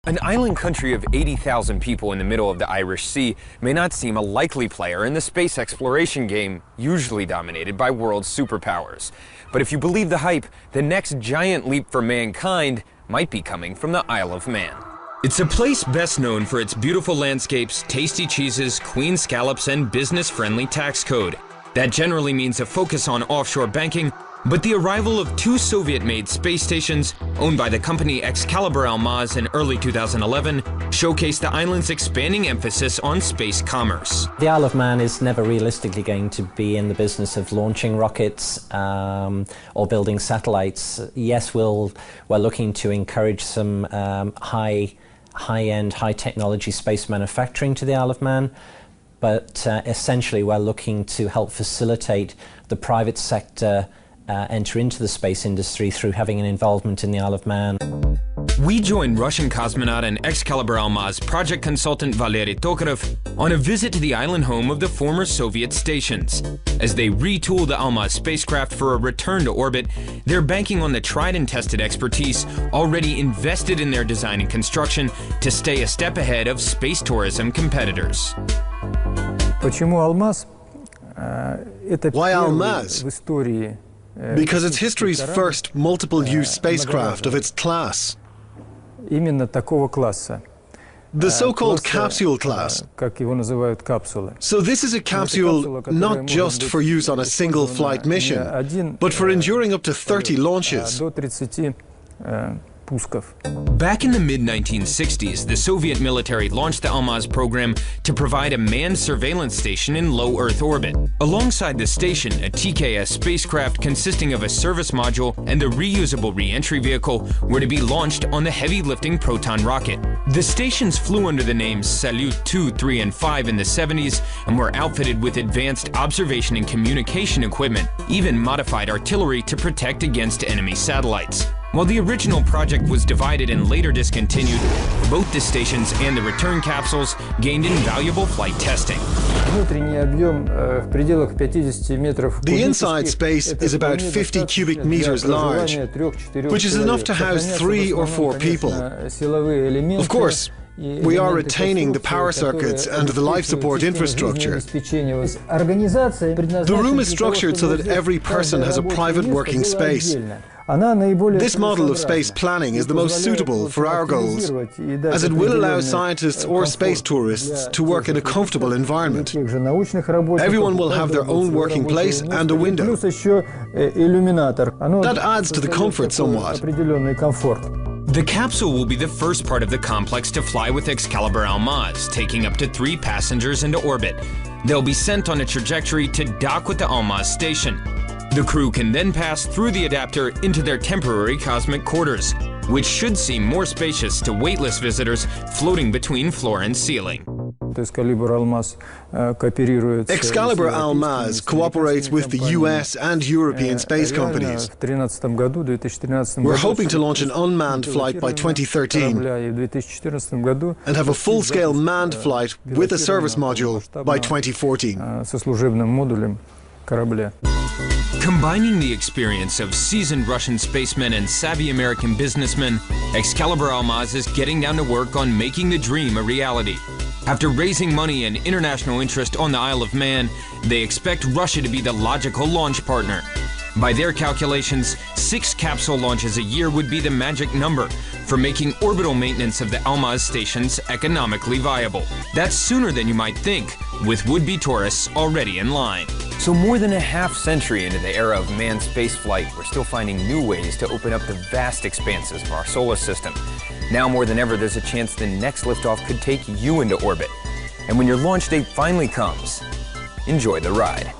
An island country of 80,000 people in the middle of the Irish Sea may not seem a likely player in the space exploration game, usually dominated by world superpowers. But if you believe the hype, the next giant leap for mankind might be coming from the Isle of Man. It's a place best known for its beautiful landscapes, tasty cheeses, queen scallops, and business-friendly tax code. That generally means a focus on offshore banking, but the arrival of two Soviet-made space stations, owned by the company Excalibur Almaz in early 2011, showcased the island's expanding emphasis on space commerce. The Isle of Man is never realistically going to be in the business of launching rockets or building satellites. Yes, we're looking to encourage some high-end, high-technology space manufacturing to the Isle of Man, but essentially we're looking to help facilitate the private sector enter into the space industry through having an involvement in the Isle of Man. We joined Russian cosmonaut and Excalibur Almaz project consultant Valery Tokarev on a visit to the island home of the former Soviet stations. As they retool the Almaz spacecraft for a return to orbit, they're banking on the tried and tested expertise already invested in their design and construction to stay a step ahead of space tourism competitors. Why Almaz? Because it's history's first multiple-use spacecraft of its class. The so-called capsule class. So this is a capsule not just for use on a single flight mission, but for enduring up to 30 launches. Back in the mid-1960s, the Soviet military launched the Almaz program to provide a manned surveillance station in low Earth orbit. Alongside the station, a TKS spacecraft consisting of a service module and a reusable re-entry vehicle were to be launched on the heavy-lifting Proton rocket. The stations flew under the names Salyut 2, 3, and 5 in the 70s and were outfitted with advanced observation and communication equipment, even modified artillery to protect against enemy satellites. While the original project was divided and later discontinued, both the stations and the return capsules gained invaluable flight testing. The inside space is about 50 cubic meters large, which is enough to house 3 or 4 people. Of course, we are retaining the power circuits and the life support infrastructure. The room is structured so that every person has a private working space. This model of space planning is the most suitable for our goals, as it will allow scientists or space tourists to work in a comfortable environment. Everyone will have their own working place and a window. That adds to the comfort somewhat. The capsule will be the first part of the complex to fly with Excalibur Almaz, taking up to 3 passengers into orbit. They'll be sent on a trajectory to dock with the Almaz station. The crew can then pass through the adapter into their temporary cosmic quarters, which should seem more spacious to weightless visitors floating between floor and ceiling. Excalibur Almaz cooperates with the US and European space companies. We're hoping to launch an unmanned flight by 2013 and have a full-scale manned flight with a service module by 2014. Combining the experience of seasoned Russian spacemen and savvy American businessmen, Excalibur Almaz is getting down to work on making the dream a reality. After raising money and international interest on the Isle of Man, they expect Russia to be the logical launch partner. By their calculations, 6 capsule launches a year would be the magic number for making orbital maintenance of the Almaz stations economically viable. That's sooner than you might think, with would-be tourists already in line. So more than a half-century into the era of manned spaceflight, we're still finding new ways to open up the vast expanses of our solar system. Now more than ever, there's a chance the next liftoff could take you into orbit. And when your launch date finally comes, enjoy the ride.